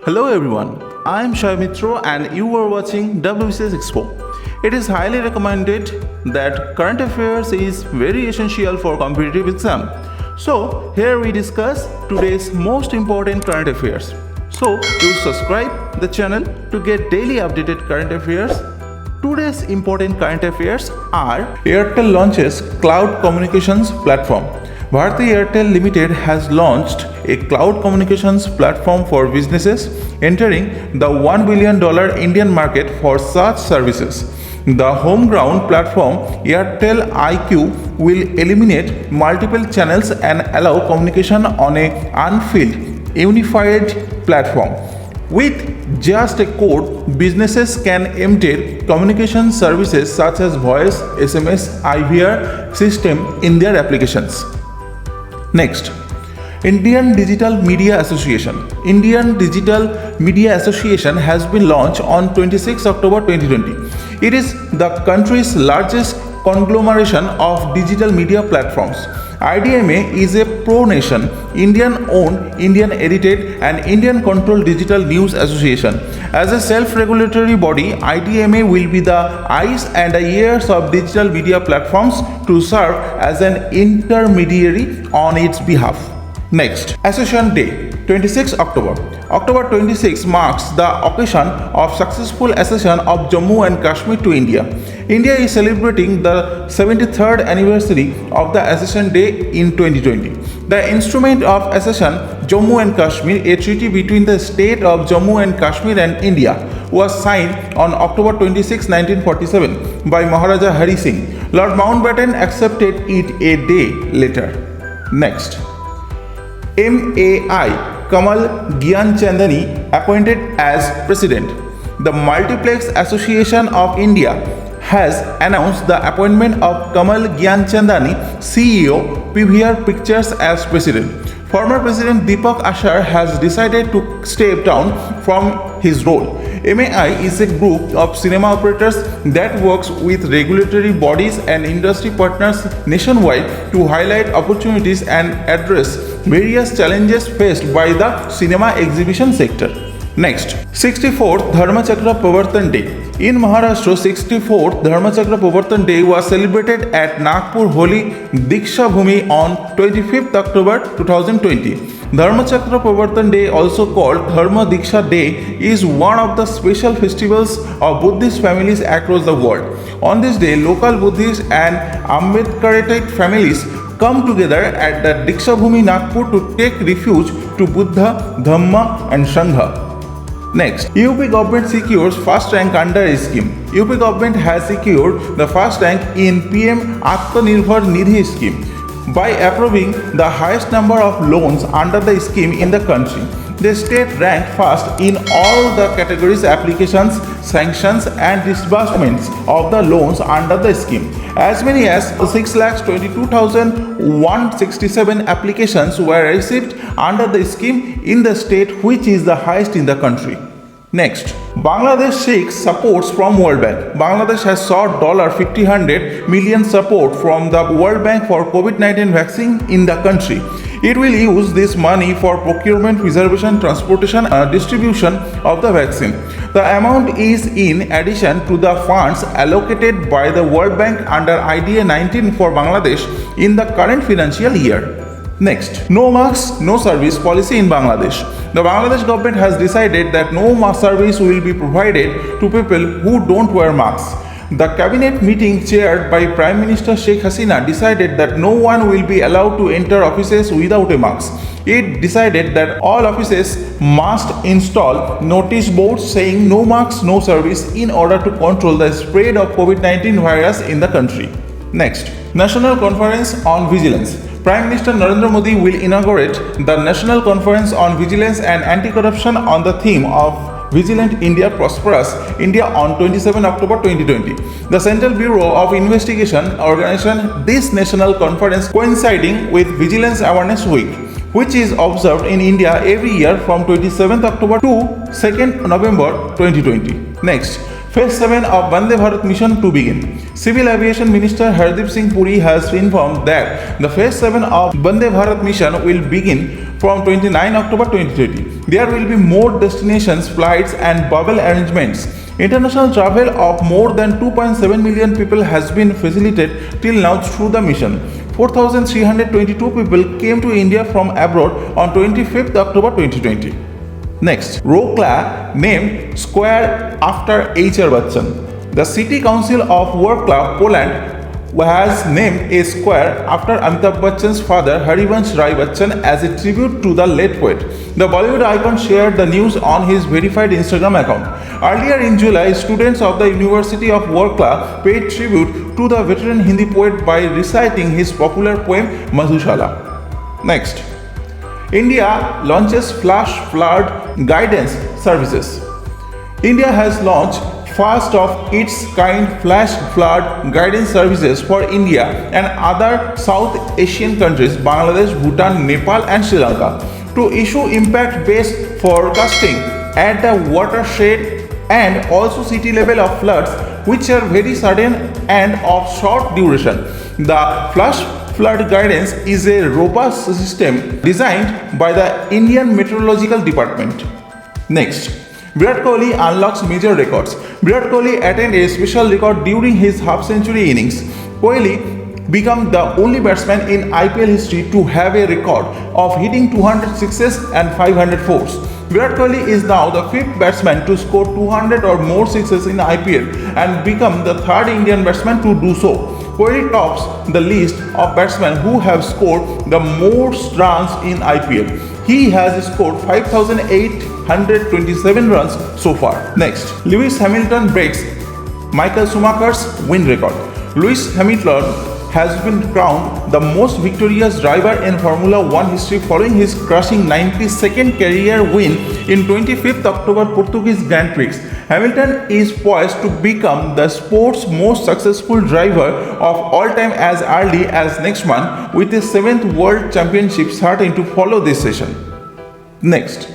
Hello everyone, I am Shai Mitro and you are watching Wbcs Expo. It is highly recommended that current affairs is very essential for competitive exam. So here we discuss today's most important current affairs. So do subscribe the channel to get daily updated current affairs. Today's important current affairs are: Airtel launches cloud communications platform. Bharti Airtel Limited has launched a cloud communications platform for businesses entering the $1 billion Indian market for such services. The homegrown platform Airtel IQ will eliminate multiple channels and allow communication on a unfilled, unified platform. With just a code, businesses can embed communication services such as voice, SMS, IVR system in their applications. Next, Indian Digital Media Association. Indian Digital Media Association has been launched on 26 October 2020. It is the country's largest conglomeration of digital media platforms. IDMA is a pro-nation, Indian-owned, Indian-edited and Indian-controlled digital news association. As a self-regulatory body, IDMA will be the eyes and ears of digital media platforms to serve as an intermediary on its behalf. Next, Accession Day, 26 October. October 26 marks the occasion of successful accession of Jammu and Kashmir to India. India is celebrating the 73rd anniversary of the Accession Day in 2020. The instrument of accession, Jammu and Kashmir, a treaty between the state of Jammu and Kashmir and India, was signed on October 26, 1947 by Maharaja Hari Singh. Lord Mountbatten accepted it a day later. Next, MAI Kamal Gyanchandani appointed as president. The Multiplex Association of India has announced the appointment of Kamal Gyanchandani, CEO, PVR Pictures, as president. Former President Deepak Ashar has decided to step down from his role. MAI is a group of cinema operators that works with regulatory bodies and industry partners nationwide to highlight opportunities and address various challenges faced by the cinema exhibition sector. Next, 64th Dharma Chakra Pravartan Day. In Maharashtra, 64th Dharma Chakra Pravartan Day was celebrated at Nagpur Holy Diksha Bhumi on 25th October 2020. Dharma Chakra Pravartan Day, also called Dharma Diksha Day, is one of the special festivals of Buddhist families across the world. On this day, local Buddhist and Ambedkarite families come together at the Diksha Bhumi Nagpur to take refuge to Buddha, Dhamma and Sangha. Next, UP government secures first rank under a scheme. UP government has secured the first rank in PM Atmanirbhar Nidhi scheme by approving the highest number of loans under the scheme in the country. The state ranked first in all the categories: applications, sanctions and disbursements of the loans under the scheme. As many as 6,22,167 applications were received under the scheme in the state, which is the highest in the country. Next, Bangladesh seeks supports from World Bank. Bangladesh has sought $50 million support from the World Bank for COVID-19 vaccine in the country. It will use this money for procurement, preservation, transportation and distribution of the vaccine. The amount is in addition to the funds allocated by the World Bank under IDA 19 for Bangladesh in the current financial year. Next, no masks, no service policy in Bangladesh. The Bangladesh government has decided that no mask service will be provided to people who don't wear masks. The cabinet meeting chaired by Prime Minister Sheikh Hasina decided that no one will be allowed to enter offices without a mask. It decided that all offices must install notice boards saying no masks, no service in order to control the spread of COVID-19 virus in the country. Next, National Conference on Vigilance. Prime Minister Narendra Modi will inaugurate the National Conference on Vigilance and Anti-Corruption on the theme of Vigilant India, Prosperous India on 27 October 2020. The Central Bureau of Investigation organized this national conference coinciding with Vigilance Awareness Week, which is observed in India every year from 27th October to 2nd November 2020. Next, Phase 7 of Vande Bharat mission to begin. Civil Aviation Minister Hardeep Singh Puri has informed that the Phase 7 of Vande Bharat mission will begin from 29 October 2020. There will be more destinations, flights and bubble arrangements. International travel of more than 2.7 million people has been facilitated till now through the mission. 4,322 people came to India from abroad on 25th October 2020. Next, Rokla named square after H.R. Bachchan. The City Council of Wrocław, Poland has named a square after Amitabh Bachchan's father Harivansh Rai Bachchan as a tribute to the late poet. The Bollywood icon shared the news on his verified Instagram account. Earlier in July, students of the University of Wrocław paid tribute to the veteran Hindi poet by reciting his popular poem Madhushala. Next, India launches flash flood guidance services. India has launched first of its kind flash flood guidance services for India and other South Asian countries Bangladesh, Bhutan, Nepal and Sri Lanka to issue impact-based forecasting at the watershed and also city level of floods which are very sudden and of short duration. The flash flood guidance is a robust system designed by the Indian Meteorological Department. Next, Virat Kohli unlocks major records. Virat Kohli attained a special record during his half-century innings. Kohli became the only batsman in IPL history to have a record of hitting 200 sixes and 500 fours. Virat Kohli is now the fifth batsman to score 200 or more sixes in IPL and become the third Indian batsman to do so. Kohli tops the list of batsmen who have scored the most runs in IPL. He has scored 5,827 runs so far. Next, Lewis Hamilton breaks Michael Schumacher's win record. Lewis Hamilton has been crowned the most victorious driver in Formula One history following his crushing 92nd career win in 25th October Portuguese Grand Prix. Hamilton is poised to become the sport's most successful driver of all time as early as next month, with his 7th World Championship starting to follow this session. Next,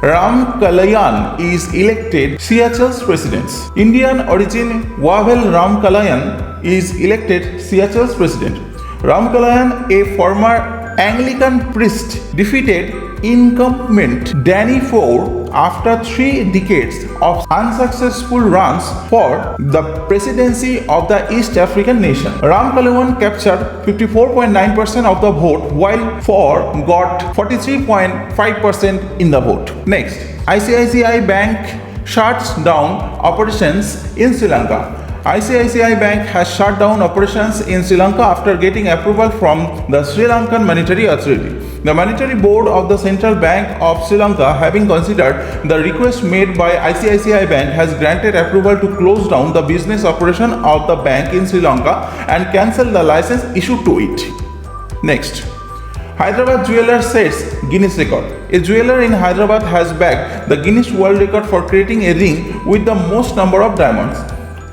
Ram Kalyan is elected Schumachers president. Indian origin Wavel Ram Kalyan is elected Schumachers president. Ram Kalyan, a former Anglican priest, defeated incumbent Danny Ford after 3 decades of unsuccessful runs for the presidency of the East African nation. Ram Kalyan captured 54.9% of the vote, while Ford got 43.5% in the vote. Next, ICICI Bank shuts down operations in Sri Lanka. ICICI Bank has shut down operations in Sri Lanka after getting approval from the Sri Lankan Monetary Authority. The Monetary Board of the Central Bank of Sri Lanka, having considered the request made by ICICI Bank, has granted approval to close down the business operation of the bank in Sri Lanka and cancel the license issued to it. Next, Hyderabad jeweler sets Guinness record. A jeweler in Hyderabad has bagged the Guinness World Record for creating a ring with the most number of diamonds.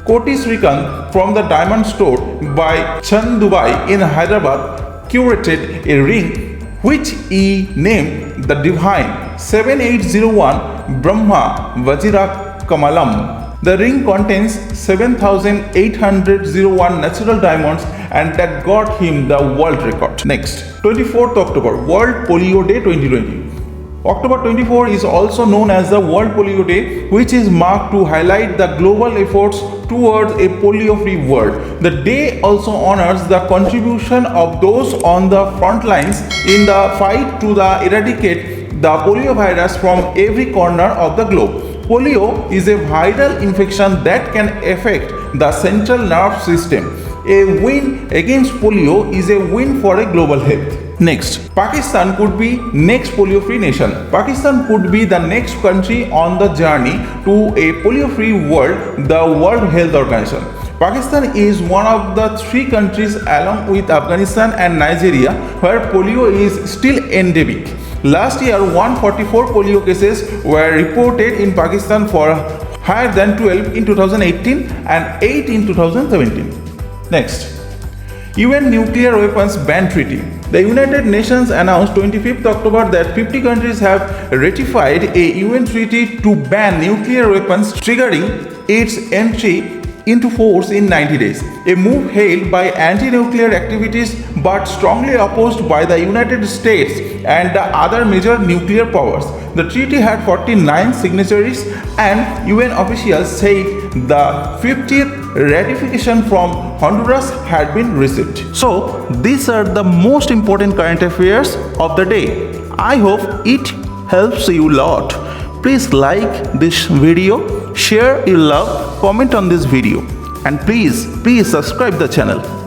Koti Srikant from the diamond store by Chand Dubai in Hyderabad curated a ring which he named the Divine 7801 Brahma Vajira Kamalam. The ring contains 7,801 natural diamonds and that got him the world record. Next, 24th October, World Polio Day 2020. October 24 is also known as the World Polio Day, which is marked to highlight the global efforts towards a polio-free world. The day also honors the contribution of those on the front lines in the fight to eradicate the polio virus from every corner of the globe. Polio is a viral infection that can affect the central nerve system. A win against polio is a win for a global health. Next, Pakistan could be next polio-free nation. Pakistan could be the next country on the journey to a polio-free world, the World Health Organization. Pakistan is one of the 3 countries along with Afghanistan and Nigeria where polio is still endemic. Last year, 144 polio cases were reported in Pakistan, for higher than 12 in 2018 and 8 in 2017. Next, UN Nuclear Weapons Ban Treaty. The United Nations announced 25th October that 50 countries have ratified a UN treaty to ban nuclear weapons, triggering its entry into force in 90 days. A move hailed by anti-nuclear activities but strongly opposed by the United States and the other major nuclear powers. The treaty had 49 signatories, and UN officials said the 50th ratification from Honduras had been received. So, these are the most important current affairs of the day. I hope it helps you a lot. Please like this video, share your love, comment on this video, and please subscribe the channel.